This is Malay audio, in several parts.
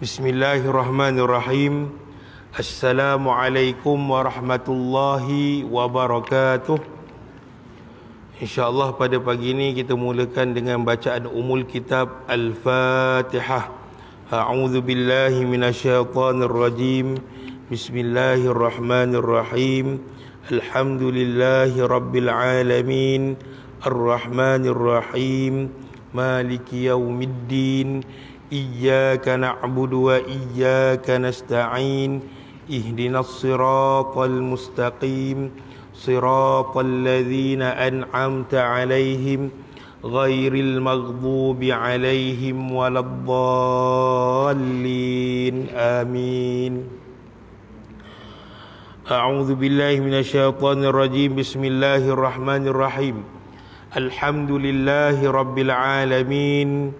Bismillahirrahmanirrahim. Assalamualaikum warahmatullahi wabarakatuh. InsyaAllah pada pagi ini kita mulakan dengan bacaan umul kitab Al-Fatihah. A'udzu billahi minasyaitonir rajim. Bismillahirrahmanirrahim. Alhamdulillahi rabbil alamin. Ar-Rahmanir Rahim. Maliki yaumiddin. Iyyaka na'budu wa iyyaka nasta'in. Ihdinas siratal mustaqim. Siratal ladzina an'amta 'alaihim ghairil maghdubi 'alaihim waladdallin. Amin. A'udzu billahi minasyaitonir rajim. Bismillahirrahmanirrahim. Alhamdulillahi rabbil alamin.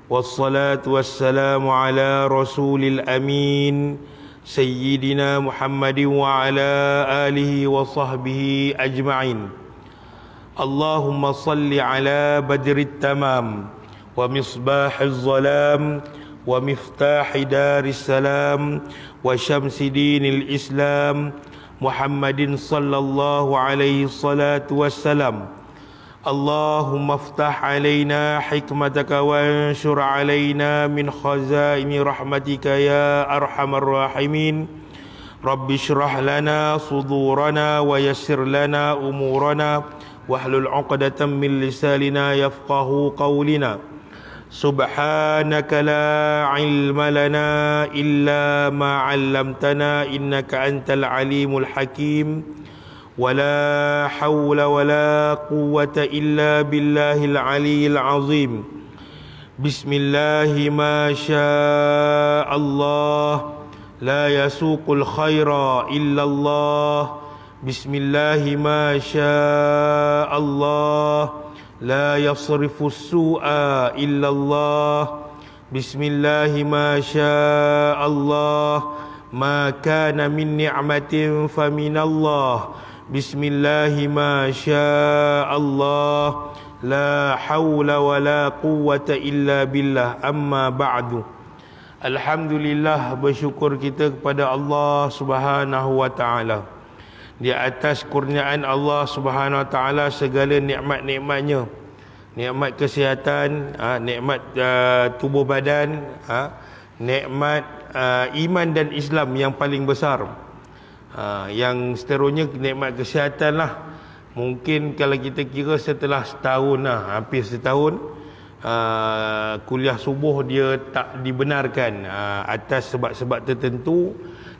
Wassalatu wassalamu ala rasulil amin. Sayyidina Muhammadin wa ala alihi wa sahbihi ajma'in. Allahumma salli ala badrit tamam wa misbahiz zalam wa miftahi daris salam wa syamsi dinil islam Muhammadin sallallahu alaihi salatu wassalam. Allahumma aftah alaina hikmataka wanshur alaina min khazaini rahmatika ya arhamar rahimin. Rabbi shrah lana sudurana wa yassir lana umurana wahlul 'uqdatam min lisanina yafqahu qawlina. Subhanaka la ilma lana illa ma 'allamtana innaka antal alimul hakim. ولا حول ولا قوة إلا بالله العلي العظيم. بسم الله ما شاء الله لا يسوق الخير إلا الله. بسم الله ما شاء الله لا يصرف السوء إلا الله. بسم الله ما شاء الله ما كان من نعمة فمن الله. Bismillahi ma sya'allah. La hawla wa la quwwata illa billah. Amma ba'du. Alhamdulillah, bersyukur kita kepada Allah subhanahu wa ta'ala. Di atas kurniaan Allah subhanahu wa ta'ala segala nikmat-nikmatnya. Nikmat kesihatan, nikmat tubuh badan, nikmat iman dan Islam yang paling besar. Yang seterusnya nikmat kesihatan lah. Mungkin kalau kita kira setelah setahun lah, hampir setahun, kuliah subuh dia tak dibenarkan atas sebab-sebab tertentu.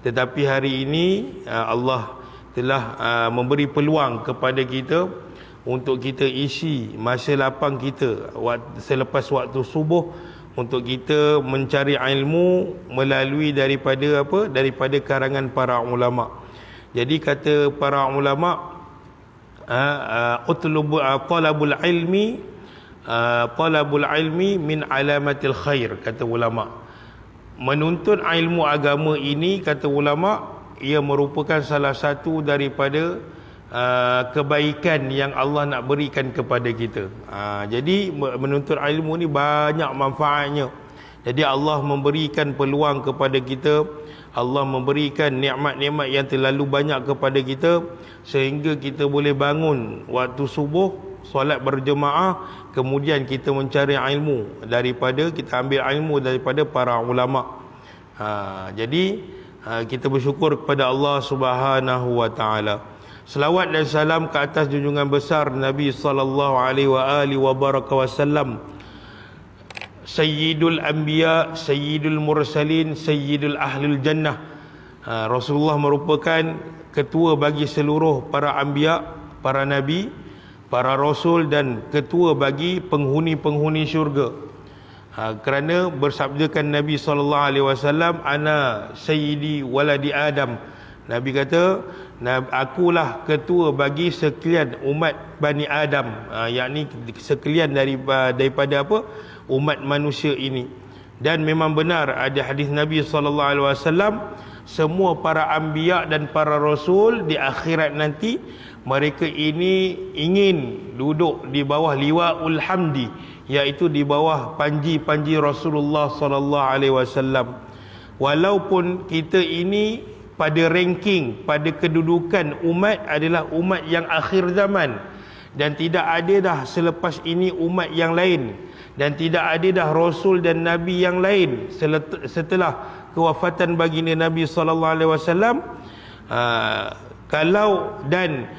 Tetapi hari ini Allah telah memberi peluang kepada kita untuk kita isi masa lapang kita selepas waktu subuh, untuk kita mencari ilmu melalui daripada karangan para ulama. Jadi kata para ulama, talabul ilmi min alamatil khair. Kata ulama, menuntut ilmu agama ini, kata ulama, ia merupakan salah satu daripada kebaikan yang Allah nak berikan kepada kita. Jadi menuntut ilmu ni banyak manfaatnya. Jadi Allah memberikan peluang kepada kita, Allah memberikan nikmat-nikmat yang terlalu banyak kepada kita, sehingga kita boleh bangun waktu subuh, solat berjemaah, kemudian kita mencari ilmu kita ambil ilmu daripada para ulama. Jadi kita bersyukur kepada Allah Subhanahu wa taala. Selawat dan salam ke atas junjungan besar Nabi sallallahu alaihi wasallam, Sayyidul Anbiya, Sayyidul Mursalin, Sayyidul Ahlul Jannah. Rasulullah merupakan ketua bagi seluruh para anbiya, para nabi, para rasul, dan ketua bagi penghuni-penghuni syurga. Kerana bersabdakan Nabi SAW, Ana Sayyidi Waladi Adam. Nabi kata, akulah ketua bagi sekalian umat Bani Adam, yakni sekalian daripada umat manusia ini. Dan memang benar ada hadis Nabi SAW, semua para anbiya dan para rasul di akhirat nanti, mereka ini ingin duduk di bawah liwa'ul hamdi, iaitu di bawah panji-panji Rasulullah SAW. walaupun kita ini pada ranking, pada kedudukan umat adalah umat yang akhir zaman, dan tidak ada dah selepas ini umat yang lain, dan tidak ada dah rasul dan nabi yang lain setelah kewafatan baginda Nabi sallallahu alaihi wasallam. Kalau dan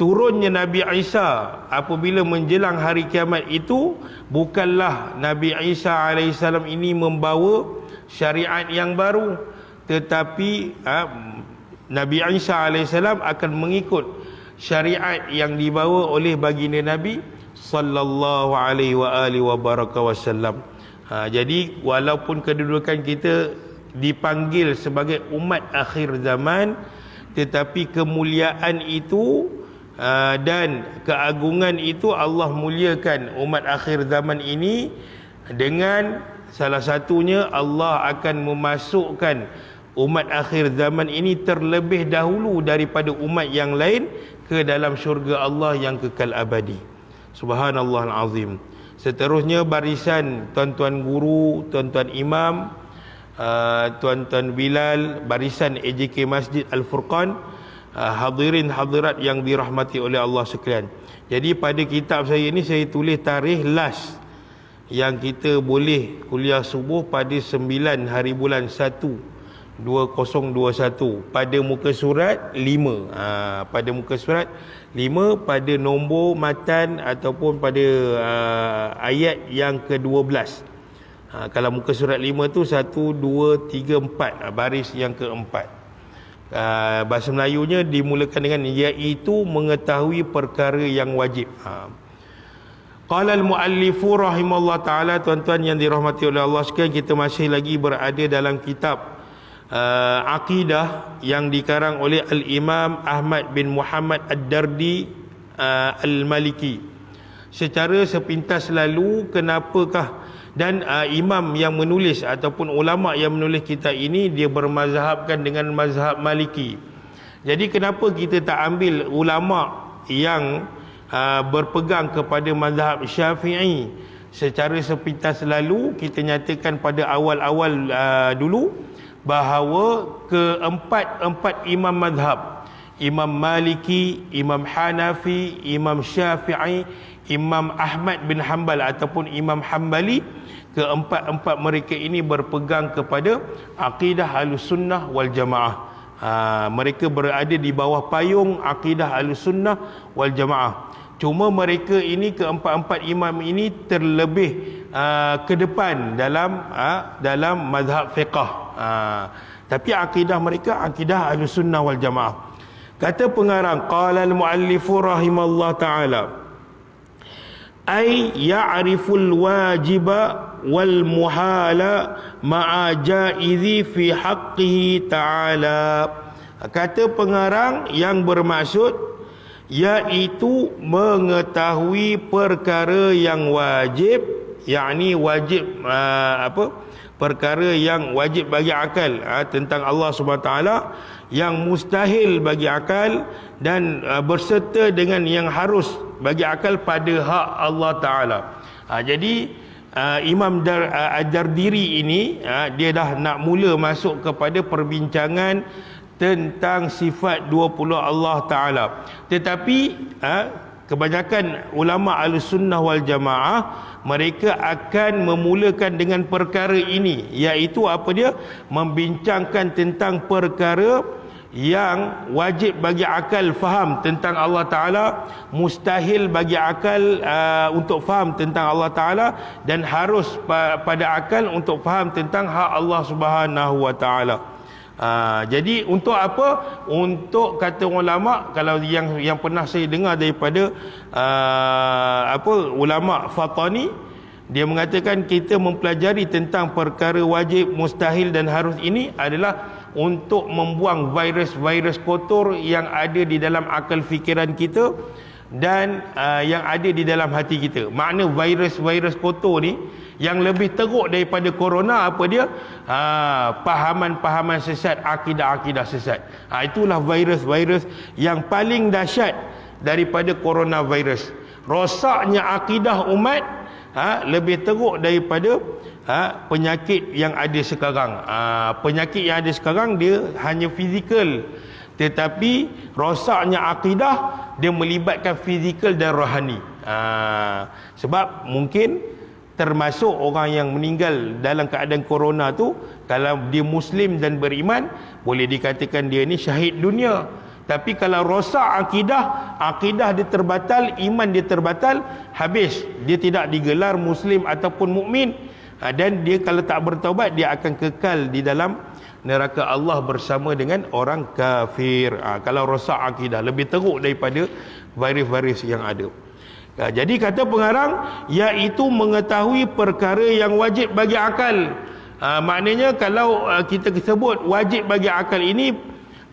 turunnya Nabi Isa apabila menjelang hari kiamat itu, bukanlah Nabi Isa alaihissalam ini membawa syariat yang baru, tetapi Nabi Isa alaihissalam akan mengikut syariat yang dibawa oleh baginda Nabi sallallahu alaihi wasallam. Jadi walaupun kedudukan kita dipanggil sebagai umat akhir zaman, tetapi kemuliaan itu dan keagungan itu Allah muliakan umat akhir zaman ini dengan salah satunya Allah akan memasukkan umat akhir zaman ini terlebih dahulu daripada umat yang lain ke dalam syurga Allah yang kekal abadi. Subhanallahal azim. Seterusnya barisan tuan-tuan guru, tuan-tuan imam, tuan-tuan Bilal, barisan AJK Masjid Al-Furqan, hadirin hadirat yang dirahmati oleh Allah sekalian. Jadi pada kitab saya ini saya tulis tarikh last yang kita boleh kuliah subuh pada 9 hari bulan 1 2021 pada muka surat 5. Pada muka surat 5 pada nombor matan ataupun pada ayat yang ke-12. Kalau muka surat 5 tu 1, 2, 3, 4, baris yang keempat. Bahasa Melayunya dimulakan dengan iaitu mengetahui perkara yang wajib. Qala al-muallifu rahimallahu taala. Tuan-tuan yang dirahmati oleh Allah sekalian, kita masih lagi berada dalam kitab Aqidah yang dikarang oleh Al-Imam Ahmad bin Muhammad Ad-Dardi Al-Maliki. Secara sepintas lalu, kenapakah dan imam yang menulis ataupun ulama yang menulis kitab ini dia bermazhabkan dengan mazhab Maliki. Jadi kenapa kita tak ambil ulama yang berpegang kepada mazhab Syafi'i? Secara sepintas lalu kita nyatakan pada awal-awal dulu bahawa keempat imam mazhab, Imam Maliki, Imam Hanafi, Imam Syafi'i, Imam Ahmad bin Hanbal ataupun Imam Hanbali, keempat-empat mereka ini berpegang kepada akidah Ahlussunnah wal Jamaah. Mereka berada di bawah payung akidah Ahlussunnah wal Jamaah. Cuma mereka ini, keempat-empat imam ini terlebih ke depan dalam mazhab fiqh. Tapi akidah mereka akidah Ahlussunnah wal Jamaah. Kata pengarang, qala al-muallifu rahimallahu taala, ay ya'riful wajiba wal muhala ma'a jaizi fi haqqihi ta'ala. Kata pengarang yang bermaksud iaitu mengetahui perkara yang wajib, yakni wajib perkara yang wajib bagi akal tentang Allah Subhanahu taala, yang mustahil bagi akal, dan berserta dengan yang harus bagi akal pada hak Allah Ta'ala. Jadi Imam Ad-Dardiri ini dia dah nak mula masuk kepada perbincangan tentang sifat 20 Allah Ta'ala. Tetapi kebanyakan ulama Ahlussunnah wal Jamaah mereka akan memulakan dengan perkara ini, iaitu apa dia? Membincangkan tentang perkara yang wajib bagi akal faham tentang Allah Ta'ala, mustahil bagi akal untuk faham tentang Allah Ta'ala, dan harus pada akal untuk faham tentang hak Allah Subhanahu Wa Ta'ala. Jadi untuk apa? Untuk kata ulama, kalau yang pernah saya dengar daripada ulama Fatani, dia mengatakan kita mempelajari tentang perkara wajib, mustahil dan harus ini adalah untuk membuang virus-virus kotor yang ada di dalam akal fikiran kita dan yang ada di dalam hati kita. Makna virus-virus kotor ni yang lebih teruk daripada corona apa dia? Pahaman-pahaman sesat, akidah-akidah sesat. Itulah virus-virus yang paling dahsyat daripada coronavirus. Rosaknya akidah umat lebih teruk daripada penyakit yang ada sekarang. Penyakit yang ada sekarang dia hanya fizikal, tetapi rosaknya akidah dia melibatkan fizikal dan rohani. Sebab mungkin termasuk orang yang meninggal dalam keadaan corona tu, kalau dia Muslim dan beriman, boleh dikatakan dia ni syahid dunia. Tapi kalau rosak akidah dia terbatal, iman dia terbatal, habis. Dia tidak digelar Muslim ataupun mukmin. Dan dia kalau tak bertaubat, dia akan kekal di dalam neraka Allah bersama dengan orang kafir. Kalau rosak akidah, lebih teruk daripada virus-virus yang ada. Jadi kata pengarang, iaitu mengetahui perkara yang wajib bagi akal. Maknanya kalau kita sebut wajib bagi akal ini,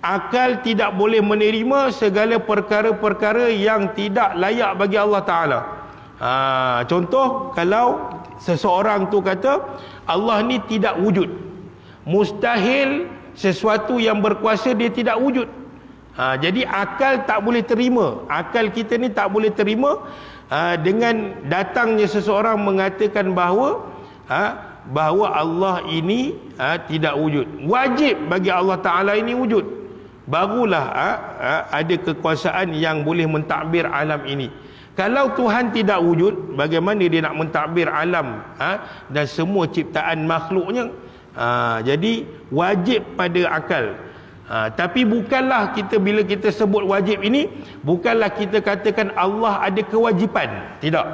akal tidak boleh menerima segala perkara-perkara yang tidak layak bagi Allah Ta'ala. Contoh, kalau seseorang tu kata Allah ni tidak wujud, mustahil sesuatu yang berkuasa dia tidak wujud. Jadi akal tak boleh terima, akal kita ni tak boleh terima dengan datangnya seseorang mengatakan bahawa Allah ini tidak wujud. Wajib bagi Allah Ta'ala ini wujud, barulah ada kekuasaan yang boleh mentadbir alam ini. Kalau Tuhan tidak wujud, bagaimana dia nak mentadbir alam dan semua ciptaan makhluknya? Jadi wajib pada akal. Tapi bukanlah kita, bila kita sebut wajib ini, bukanlah kita katakan Allah ada kewajipan. Tidak.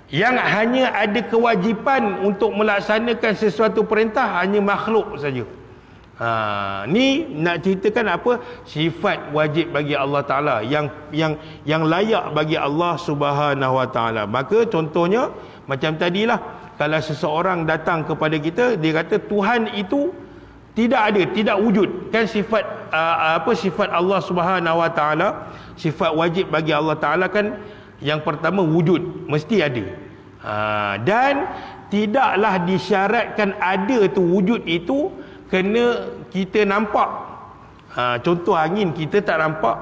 Yang hanya ada kewajipan untuk melaksanakan sesuatu perintah hanya makhluk saja. Ni nak ceritakan apa? Sifat wajib bagi Allah Ta'ala yang layak bagi Allah Subhanahu Wa Ta'ala. Maka contohnya macam tadilah, kalau seseorang datang kepada kita, dia kata Tuhan itu tidak ada, tidak wujud. Kan sifat sifat Allah Subhanahu Wa Ta'ala, sifat wajib bagi Allah Ta'ala kan yang pertama wujud, mesti ada. Dan tidaklah disyaratkan ada tu, wujud itu kena kita nampak. Contoh angin kita tak nampak.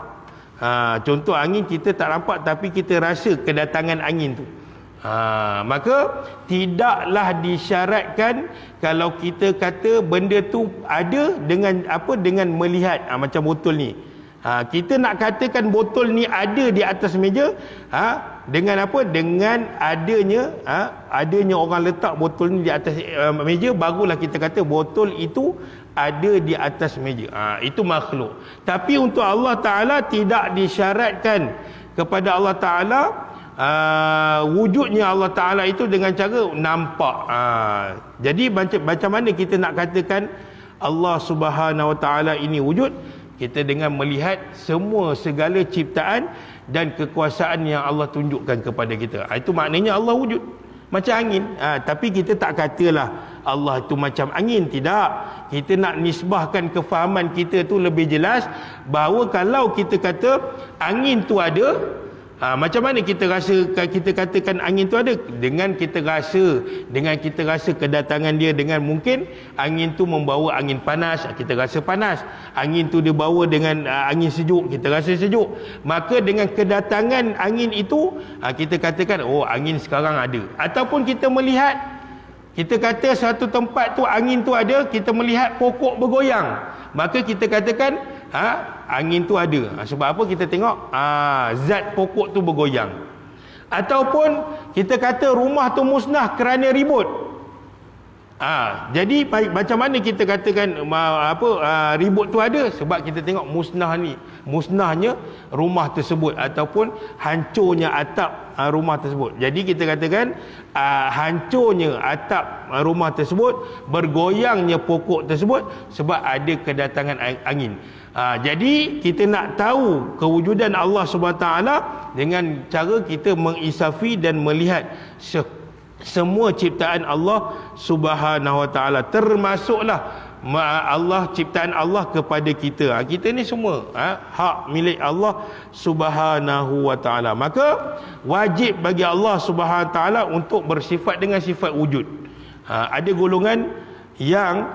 Contoh angin kita tak nampak, tapi kita rasa kedatangan angin tu. Maka tidaklah disyaratkan kalau kita kata benda tu ada dengan apa, dengan melihat. Macam botol ni, kita nak katakan botol ni ada di atas meja, dengan apa? Dengan adanya orang letak botol ni di atas meja, barulah kita kata botol itu ada di atas meja. Itu makhluk. Tapi untuk Allah Ta'ala tidak disyaratkan kepada Allah Ta'ala wujudnya Allah Ta'ala itu dengan cara nampak. Jadi macam mana kita nak katakan Allah Subhanahu Wa Ta'ala ini wujud? Kita dengan melihat semua segala ciptaan dan kekuasaan yang Allah tunjukkan kepada kita. Itu maknanya Allah wujud. Macam angin. Tapi kita tak katalah Allah itu macam angin. Tidak. Kita nak nisbahkan kefahaman kita tu lebih jelas, bahawa kalau kita kata angin tu ada, macam mana kita rasa, kita katakan angin tu ada? Dengan kita rasa kedatangan dia. Dengan mungkin angin tu membawa angin panas, kita rasa panas. Angin tu dia bawa dengan angin sejuk, kita rasa sejuk. Maka dengan kedatangan angin itu, kita katakan oh angin sekarang ada. Ataupun kita melihat, kita kata satu tempat tu angin tu ada, kita melihat pokok bergoyang, maka kita katakan angin tu ada. Sebab apa? Kita tengok zat pokok tu bergoyang. Ataupun kita kata rumah tu musnah kerana ribut. Jadi macam mana kita katakan ribut tu ada? Sebab kita tengok musnahnya rumah tersebut, ataupun hancurnya atap rumah tersebut. Jadi kita katakan hancurnya atap rumah tersebut, bergoyangnya pokok tersebut sebab ada kedatangan angin. Jadi kita nak tahu kewujudan Allah SWT dengan cara kita mengisafi dan melihat semua ciptaan Allah Subhanahu Wa Ta'ala, termasuklah Allah, ciptaan Allah kepada kita. Kita ni semua hak milik Allah Subhanahu Wa Ta'ala. Maka wajib bagi Allah Subhanahu Wa Ta'ala untuk bersifat dengan sifat wujud. Ada golongan yang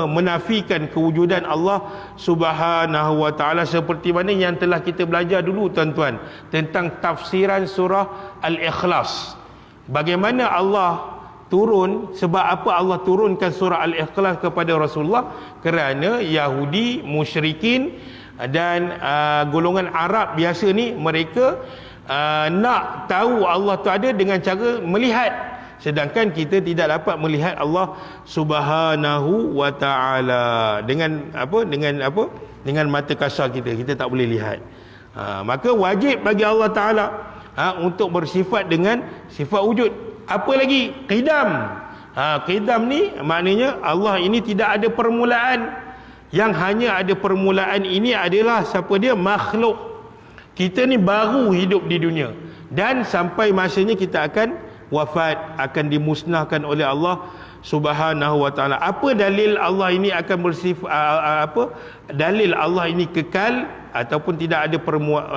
menafikan kewujudan Allah Subhanahu wa taala, seperti mana yang telah kita belajar dulu tuan-tuan tentang tafsiran surah Al-Ikhlas. Bagaimana Allah turun, sebab apa Allah turunkan surah Al-Ikhlas kepada Rasulullah? Kerana Yahudi, musyrikin dan golongan Arab biasa ni, mereka nak tahu Allah tu ada dengan cara melihat, sedangkan kita tidak dapat melihat Allah Subhanahu wa taala dengan dengan mata kasar kita tak boleh lihat. Maka wajib bagi Allah taala untuk bersifat dengan sifat wujud. Apa lagi? Qidam. Qidam ni maknanya Allah ini tidak ada permulaan. Yang hanya ada permulaan ini adalah siapa dia? Makhluk. Kita ni baru hidup di dunia, dan sampai masanya kita akan wafat, akan dimusnahkan oleh Allah Subhanahu wa taala. Apa dalil Allah ini akan bersifat dalil Allah ini kekal ataupun tidak ada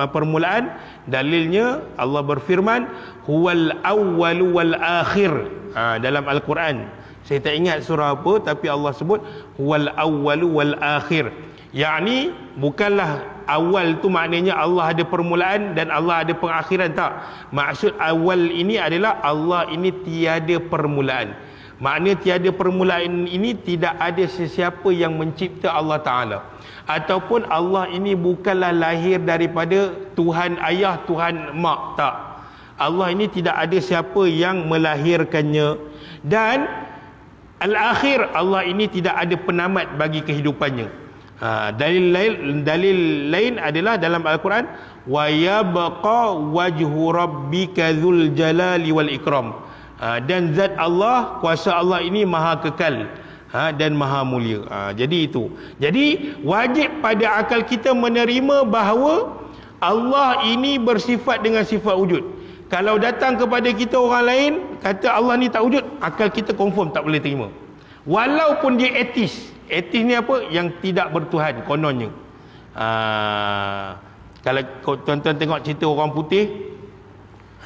permulaan? Dalilnya Allah berfirman, huwal awwalu wal akhir, dalam Al-Quran. Saya tak ingat surah apa, tapi Allah sebut huwal awwalu wal akhir. Yakni bukanlah awal tu maknanya Allah ada permulaan dan Allah ada pengakhiran, tak. Maksud awal ini adalah Allah ini tiada permulaan. Makna tiada permulaan ini tidak ada sesiapa yang mencipta Allah Ta'ala, ataupun Allah ini bukanlah lahir daripada Tuhan ayah, Tuhan mak, tak. Allah ini tidak ada siapa yang melahirkannya. Dan al-akhir, Allah ini tidak ada penamat bagi kehidupannya. Dalil lain adalah dalam Al-Quran, wa yabqa wajhu rabbika dzul jalali wal ikram. Dan zat Allah, kuasa Allah ini maha kekal dan maha mulia. Jadi itu. Jadi wajib pada akal kita menerima bahawa Allah ini bersifat dengan sifat wujud. Kalau datang kepada kita orang lain kata Allah ni tak wujud, akal kita confirm tak boleh terima. Walaupun dia ateis. Ateis ni apa? Yang tidak bertuhan kononnya. Kalau tuan-tuan tengok cerita orang putih,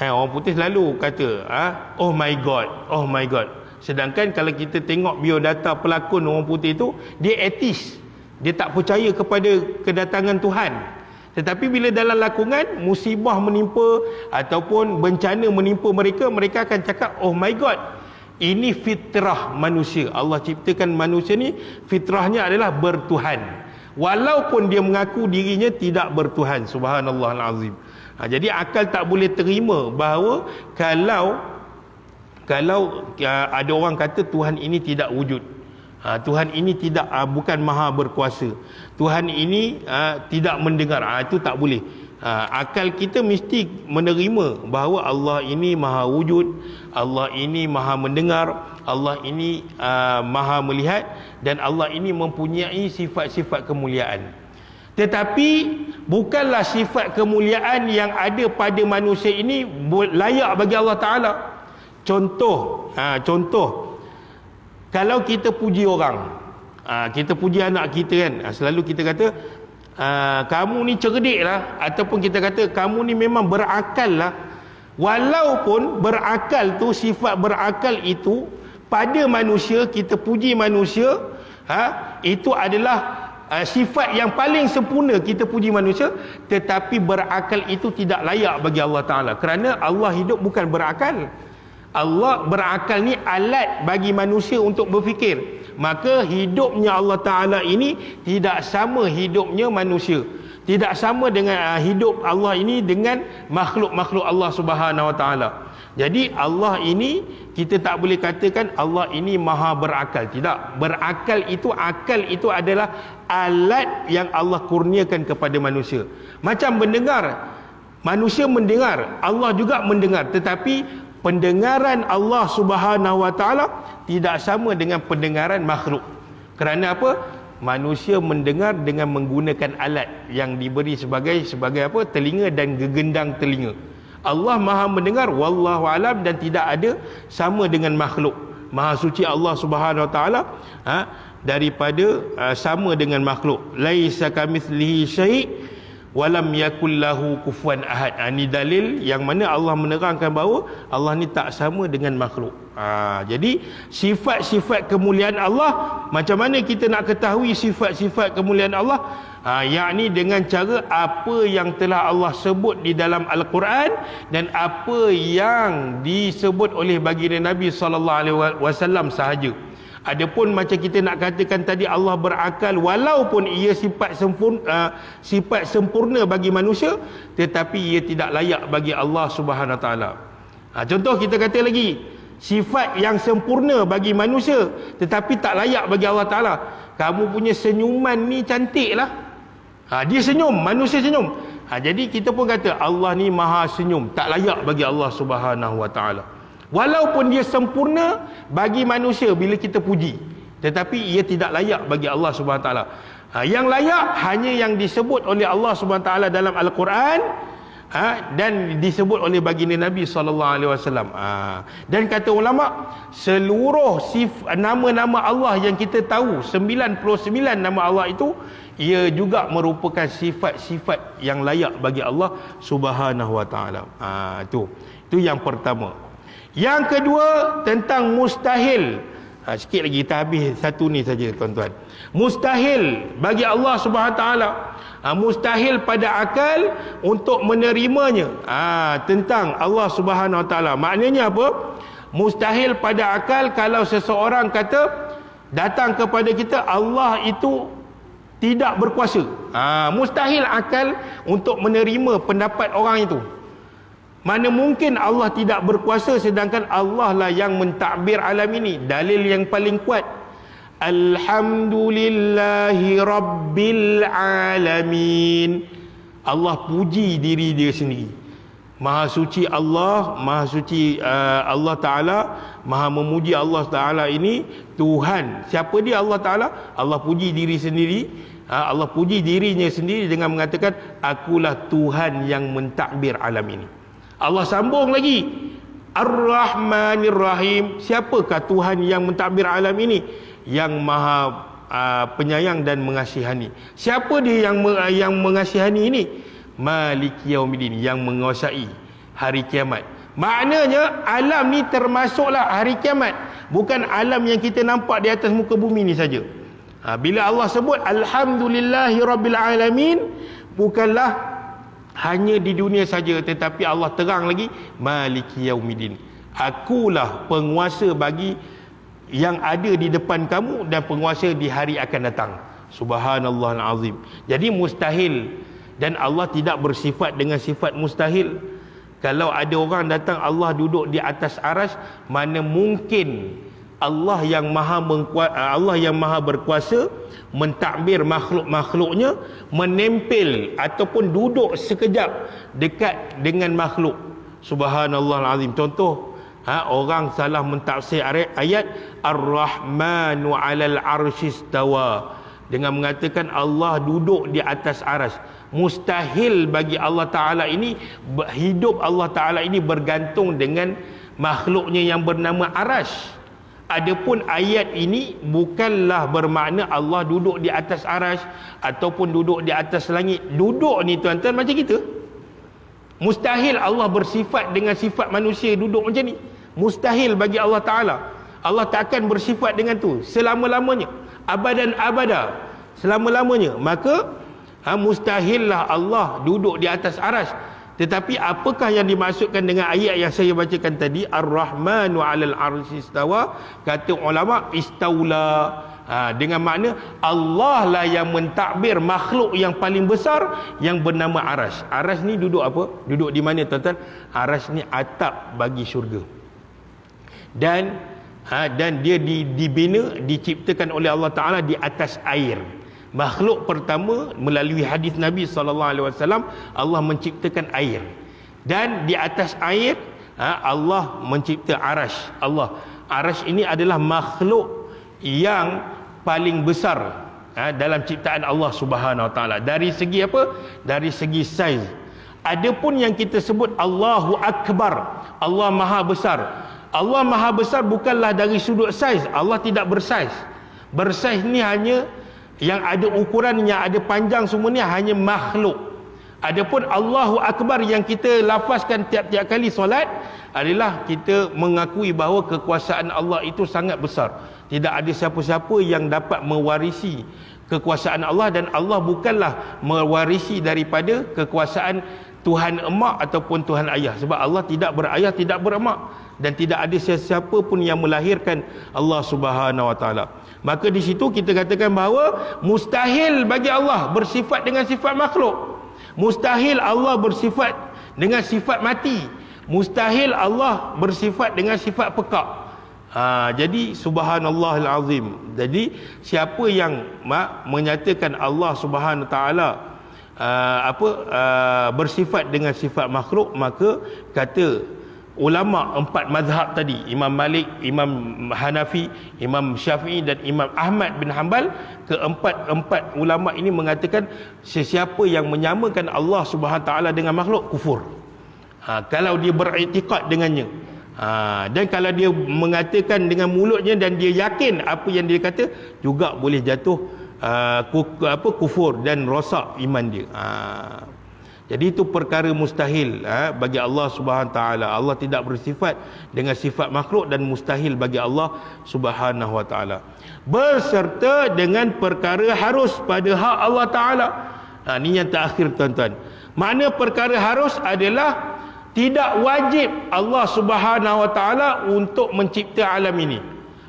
orang putih selalu kata oh my god, oh my god. Sedangkan kalau kita tengok biodata pelakon orang putih tu, dia ateis. Dia tak percaya kepada kedatangan Tuhan. Tetapi bila dalam lakongan musibah menimpa ataupun bencana menimpa mereka, mereka akan cakap oh my god. Ini fitrah manusia. Allah ciptakan manusia ni, fitrahnya adalah bertuhan, walaupun dia mengaku dirinya tidak bertuhan. Subhanallahal azim. Jadi akal tak boleh terima bahawa kalau ada orang kata Tuhan ini tidak wujud, Tuhan ini tidak bukan maha berkuasa, Tuhan ini tidak mendengar, itu tak boleh. Akal kita mesti menerima bahawa Allah ini maha wujud, Allah ini maha mendengar, Allah ini maha melihat, dan Allah ini mempunyai sifat-sifat kemuliaan. Tetapi bukanlah sifat kemuliaan yang ada pada manusia ini layak bagi Allah Ta'ala. Contoh, kalau kita puji orang, kita puji anak kita kan, selalu kita kata kamu ni cerdik lah, ataupun kita kata kamu ni memang berakal lah. Walaupun berakal tu, sifat berakal itu pada manusia, kita puji manusia, itu adalah sifat yang paling sempurna, kita puji manusia. Tetapi berakal itu tidak layak bagi Allah Ta'ala, kerana Allah hidup bukan berakal. Allah berakal ni alat bagi manusia untuk berfikir. Maka hidupnya Allah Ta'ala ini tidak sama hidupnya manusia, tidak sama dengan hidup Allah ini dengan makhluk-makhluk Allah Subhanahu Wa Ta'ala. Jadi Allah ini kita tak boleh katakan Allah ini maha berakal. Tidak. Berakal itu, akal itu adalah alat yang Allah kurniakan kepada manusia. Macam mendengar, manusia mendengar, Allah juga mendengar, tetapi pendengaran Allah Subhanahu Wa Ta'ala tidak sama dengan pendengaran makhluk. Kerana apa? Manusia mendengar dengan menggunakan alat yang diberi sebagai apa? Telinga dan gegendang telinga. Allah maha mendengar wallahu alam, dan tidak ada sama dengan makhluk. Maha suci Allah Subhanahu Wa Ta'ala daripada sama dengan makhluk. Laisa kamitslihi syai' walam yakul lahu kufuwan ahad. Ini dalil yang mana Allah menerangkan bahawa Allah ni tak sama dengan makhluk. Jadi sifat-sifat kemuliaan Allah, macam mana kita nak ketahui sifat-sifat kemuliaan Allah? Yakni dengan cara apa yang telah Allah sebut di dalam Al-Quran dan apa yang disebut oleh baginda Nabi SAW sahaja. Adapun macam kita nak katakan tadi Allah berakal, walaupun ia sifat sempurna bagi manusia, tetapi ia tidak layak bagi Allah Subhanahu Wa Taala. Contoh kita kata lagi, sifat yang sempurna bagi manusia tetapi tak layak bagi Allah Taala. Kamu punya senyuman ni cantik lah. Dia senyum, manusia senyum. Jadi kita pun kata Allah ni maha senyum, tak layak bagi Allah Subhanahu Wa Taala. Walaupun dia sempurna bagi manusia bila kita puji, tetapi ia tidak layak bagi Allah Subhanahu Wa Taala. Yang layak hanya yang disebut oleh Allah Subhanahu Wa Taala dalam Al-Quran, dan disebut oleh baginda Nabi SAW. Dan kata ulama, seluruh nama-nama Allah yang kita tahu, 99 nama Allah itu, ia juga merupakan sifat-sifat yang layak bagi Allah Subhanahu Wa Taala. Itu yang pertama. Yang kedua, tentang mustahil. Sikit lagi kita habis satu ni saja tuan-tuan. Mustahil bagi Allah Subhanahu Wa Taala, mustahil pada akal untuk menerimanya. Tentang Allah Subhanahu Wa Taala, maknanya apa? Mustahil pada akal kalau seseorang kata, datang kepada kita, Allah itu tidak berkuasa. Mustahil akal untuk menerima pendapat orang itu. Mana mungkin Allah tidak berkuasa sedangkan Allah lah yang mentadbir alam ini. Dalil yang paling kuat, Alhamdulillahi Rabbil Alamin. Allah puji diri dia sendiri. Maha suci Allah, maha suci Allah Ta'ala, maha memuji Allah Ta'ala ini Tuhan. Siapa dia Allah Ta'ala? Allah puji diri sendiri. Allah puji dirinya sendiri dengan mengatakan, akulah Tuhan yang mentadbir alam ini. Allah sambung lagi, Ar-Rahmanir Rahim. Siapakah Tuhan yang mentadbir alam ini? Yang maha penyayang dan mengasihani. Siapa dia yang mengasihani ini? Maliki Yaumiddin, yang menguasai hari kiamat. Maknanya alam ni termasuklah hari kiamat, bukan alam yang kita nampak di atas muka bumi ni saja. Bila Allah sebut Alhamdulillahi Rabbil Alamin, bukanlah hanya di dunia saja, tetapi Allah terang lagi, Maliki Yaumiddin, akulah penguasa bagi yang ada di depan kamu dan penguasa di hari akan datang. Subhanallahal azim. Jadi mustahil, dan Allah tidak bersifat dengan sifat mustahil. Kalau ada orang datang, Allah duduk di atas aras, mana mungkin Allah yang maha berkuasa mentadbir makhluk-makhluknya menempel ataupun duduk sekejap dekat dengan makhluk. Subhanallahal azim. Contoh, orang salah mentafsir ayat Ar-Rahmanu 'alal 'arsyistawa dengan mengatakan Allah duduk di atas aras. Mustahil bagi Allah Ta'ala ini, hidup Allah Ta'ala ini bergantung dengan makhluknya yang bernama aras. Adapun ayat ini bukanlah bermakna Allah duduk di atas aras ataupun duduk di atas langit. Duduk ni tuan-tuan macam kita. Mustahil Allah bersifat dengan sifat manusia duduk macam ni. Mustahil bagi Allah Ta'ala. Allah takkan bersifat dengan tu selama-lamanya, abadan abada, selama-lamanya. Maka mustahillah Allah duduk di atas aras. Tetapi apakah yang dimaksudkan dengan ayat yang saya bacakan tadi, Ar-Rahmanu 'alal 'arsy istawa? Kata ulama, istaula, dengan makna Allah lah yang mentadbir makhluk yang paling besar yang bernama aras. Aras ni duduk apa? Duduk di mana tuan-tuan? Aras ni atap bagi syurga. Dan dia dibina, diciptakan oleh Allah Ta'ala di atas air. Makhluk pertama melalui hadis Nabi SAW, Allah menciptakan air. Dan di atas air Allah mencipta arash. Arash ini adalah makhluk yang paling besar dalam ciptaan Allah Subhanahu Wa Taala. Dari segi apa? Dari segi saiz. Adapun yang kita sebut Allahu Akbar, Allah Maha Besar. Allah Maha Besar bukanlah dari sudut saiz. Allah tidak bersaiz. Bersaiz ni hanya yang ada ukuran, yang ada panjang, semua ni hanya makhluk. Adapun Allahu Akbar yang kita lafazkan tiap-tiap kali solat adalah kita mengakui bahawa kekuasaan Allah itu sangat besar. Tidak ada siapa-siapa yang dapat mewarisi kekuasaan Allah, dan Allah bukanlah mewarisi daripada kekuasaan Tuhan emak ataupun Tuhan ayah, sebab Allah tidak berayah, tidak beremak, dan tidak ada sesiapa pun yang melahirkan Allah Subhanahu Wa Taala. Maka di situ kita katakan bahawa mustahil bagi Allah bersifat dengan sifat makhluk. Mustahil Allah bersifat dengan sifat mati. Mustahil Allah bersifat dengan sifat pekak. Jadi subhanallahil azim. Jadi siapa yang menyatakan Allah Subhanahu taala bersifat dengan sifat makhluk, maka kata ulama empat mazhab tadi, Imam Malik, Imam Hanafi, Imam Syafi'i dan Imam Ahmad bin Hanbal, keempat ulama ini mengatakan sesiapa yang menyamakan Allah Subhanahu taala dengan makhluk, kufur. Kalau dia beriktikad dengannya, dan kalau dia mengatakan dengan mulutnya dan dia yakin apa yang dia kata, juga boleh jatuh kufur dan rosak iman dia. Jadi itu perkara mustahil bagi Allah Subhanahu taala. Allah tidak bersifat dengan sifat makhluk, dan mustahil bagi Allah Subhanahu wa taala. Berserta dengan perkara harus pada hak Allah taala. Ini yang terakhir tuan-tuan. Makna perkara harus adalah tidak wajib Allah Subhanahu wa taala untuk mencipta alam ini.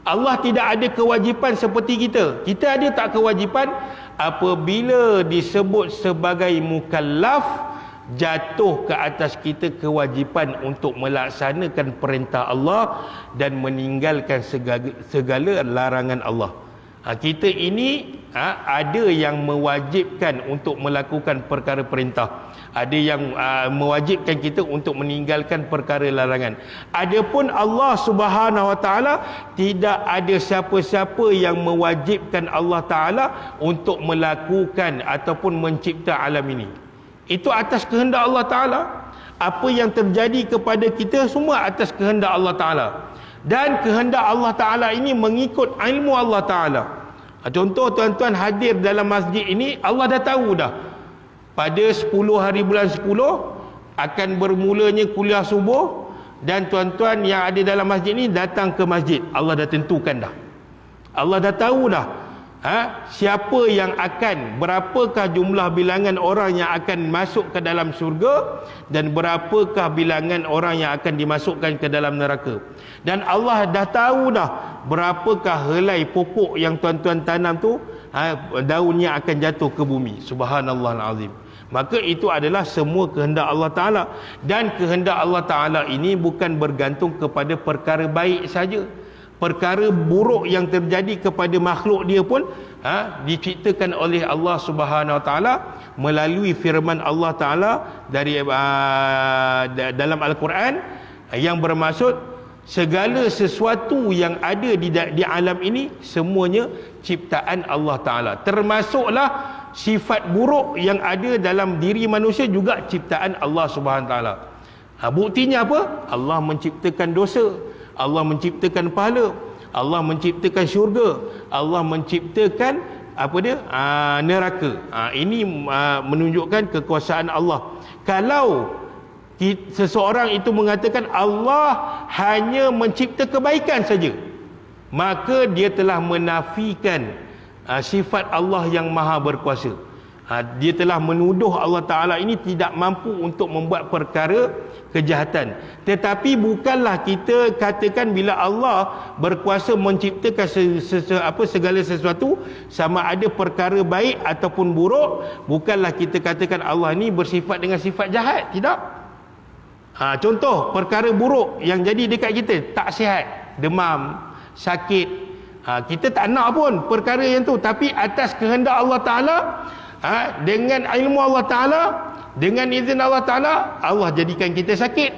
Allah tidak ada kewajipan seperti kita. Kita ada tak kewajipan? Apabila disebut sebagai mukallaf, jatuh ke atas kita kewajipan untuk melaksanakan perintah Allah dan meninggalkan segala larangan Allah. Kita ini ada yang mewajibkan untuk melakukan perkara perintah, ada yang mewajibkan kita untuk meninggalkan perkara larangan. Adapun Allah Subhanahu wa taala, tidak ada siapa-siapa yang mewajibkan Allah taala untuk melakukan ataupun mencipta alam ini. Itu atas kehendak Allah taala. Apa yang terjadi kepada kita semua atas kehendak Allah taala. Dan kehendak Allah taala ini mengikut ilmu Allah taala. Contoh tuan-tuan hadir dalam masjid ini, Allah dah tahu dah pada 10 hari bulan 10 akan bermulanya kuliah subuh, dan tuan-tuan yang ada dalam masjid ni datang ke masjid. Allah dah tentukan dah. Allah dah tahu dah siapa yang akan, berapakah jumlah bilangan orang yang akan masuk ke dalam syurga, dan berapakah bilangan orang yang akan dimasukkan ke dalam neraka. Dan Allah dah tahu dah berapakah helai pokok yang tuan-tuan tanam tu daunnya akan jatuh ke bumi. Subhanallahal azim. Maka itu adalah semua kehendak Allah Ta'ala. Dan kehendak Allah Ta'ala ini bukan bergantung kepada perkara baik saja. Perkara buruk yang terjadi kepada makhluk dia pun diciptakan oleh Allah Subhanahu Wa Ta'ala melalui firman Allah Ta'ala dari dalam Al-Quran, yang bermaksud segala sesuatu yang ada di alam ini semuanya ciptaan Allah Ta'ala. Termasuklah sifat buruk yang ada dalam diri manusia juga ciptaan Allah Subhanahu Wa Ta'ala. Buktinya apa? Allah menciptakan dosa, Allah menciptakan pahala, Allah menciptakan syurga, Allah menciptakan neraka. Ini menunjukkan kekuasaan Allah. Kalau seseorang itu mengatakan Allah hanya mencipta kebaikan saja, maka dia telah menafikan sifat Allah yang maha berkuasa. Dia telah menuduh Allah Ta'ala ini tidak mampu untuk membuat perkara kejahatan. Tetapi bukanlah kita katakan bila Allah berkuasa menciptakan segala sesuatu, sama ada perkara baik ataupun buruk, bukanlah kita katakan Allah ni bersifat dengan sifat jahat. Tidak. Contoh perkara buruk yang jadi dekat kita, tak sihat, demam, sakit, kita tak nak pun perkara yang tu, tapi atas kehendak Allah Ta'ala, dengan ilmu Allah Ta'ala, dengan izin Allah Ta'ala, Allah jadikan kita sakit.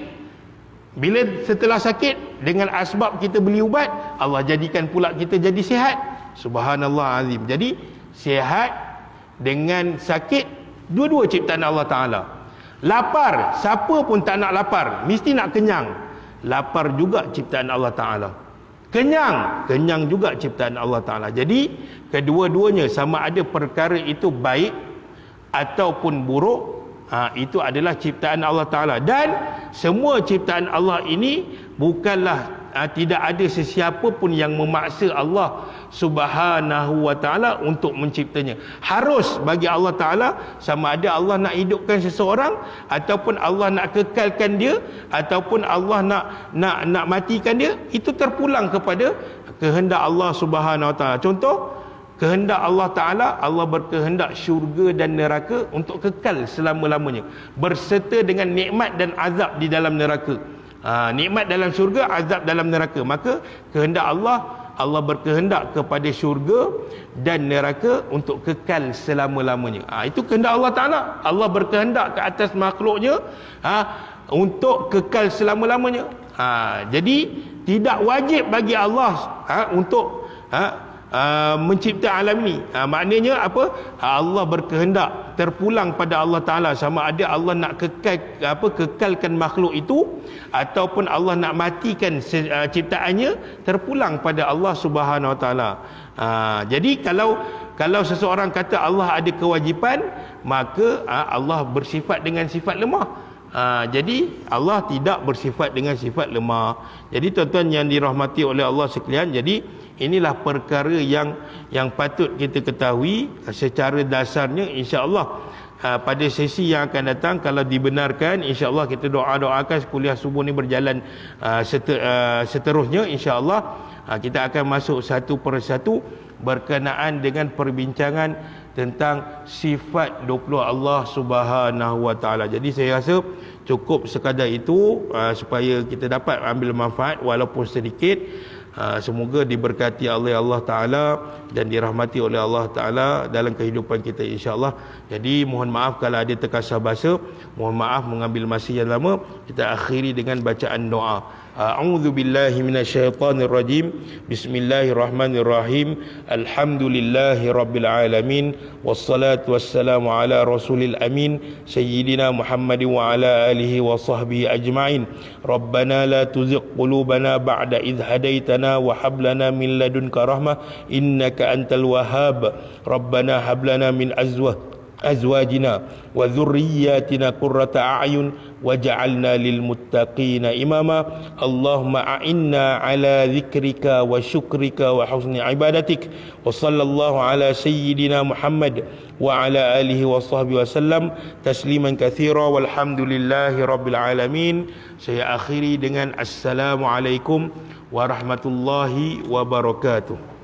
Bila setelah sakit, dengan asbab kita beli ubat, Allah jadikan pula kita jadi sihat. Subhanallah azim. Jadi sihat dengan sakit, dua-dua ciptaan Allah Ta'ala. Lapar, siapa pun tak nak lapar, mesti nak kenyang. Lapar juga ciptaan Allah Ta'ala. Kenyang juga ciptaan Allah Ta'ala. Jadi kedua-duanya, sama ada perkara itu baik ataupun buruk, itu adalah ciptaan Allah Ta'ala. Dan semua ciptaan Allah ini bukanlah tidak ada sesiapa pun yang memaksa Allah Subhanahu wa Ta'ala untuk menciptanya. Harus bagi Allah Ta'ala, sama ada Allah nak hidupkan seseorang, ataupun Allah nak kekalkan dia, ataupun Allah nak matikan dia, itu terpulang kepada kehendak Allah Subhanahu wa Ta'ala. Contoh, kehendak Allah Ta'ala, Allah berkehendak syurga dan neraka untuk kekal selama-lamanya, berserta dengan nikmat dan azab di dalam neraka. Nikmat dalam syurga, azab dalam neraka. Maka kehendak Allah berkehendak kepada syurga dan neraka untuk kekal selama-lamanya. Itu kehendak Allah Ta'ala. Allah berkehendak ke atas makhluknya untuk kekal selama-lamanya. Jadi tidak wajib bagi Allah untuk mencipta alam ini. Maknanya apa? Allah berkehendak, terpulang pada Allah Ta'ala, sama ada Allah nak kekalkan makhluk itu, ataupun Allah nak matikan ciptaannya, terpulang pada Allah Subhanahu Wa Ta'ala. Jadi kalau seseorang kata Allah ada kewajipan, maka Allah bersifat dengan sifat lemah. Jadi Allah tidak bersifat dengan sifat lemah. Jadi tuan-tuan yang dirahmati oleh Allah sekalian, jadi inilah perkara yang patut kita ketahui secara dasarnya. InsyaAllah pada sesi yang akan datang, kalau dibenarkan, InsyaAllah kita doakan kuliah subuh ni berjalan seterusnya. InsyaAllah kita akan masuk satu persatu berkenaan dengan perbincangan tentang sifat 20 Allah Subhanahu Wa Ta'ala. Jadi saya rasa cukup sekadar itu supaya kita dapat ambil manfaat walaupun sedikit. Semoga diberkati oleh Allah Ta'ala dan dirahmati oleh Allah Ta'ala dalam kehidupan kita, insyaAllah. Jadi mohon maaf kalau ada terkasar bahasa, mohon maaf mengambil masa yang lama. Kita akhiri dengan bacaan doa. A'udzu billahi minasyaitonir rajim. Bismillahirrahmanirrahim. Alhamdulillahi rabbil alamin, wassalatu wassalamu ala rasulil amin, sayyidina Muhammadin wa ala alihi wa sahbihi ajma'in. Rabbana la tuzigh qulubana ba'da idh hadaitana wa hab lana min ladunka rahmah innaka antal wahhab. Rabbana hab lana min azwajina wa dhurriyyatina qurrata a'yun waj'alna lil muttaqina imama. Allahumma a'inna ala dzikrika wa syukrika wa husni ibadatik. Wa sallallahu ala sayyidina Muhammad wa ala alihi wa sahbihi wasallam tasliman katsira walhamdulillahi rabbil alamin. Saya akhiri dengan assalamualaikum warahmatullahi wabarakatuh.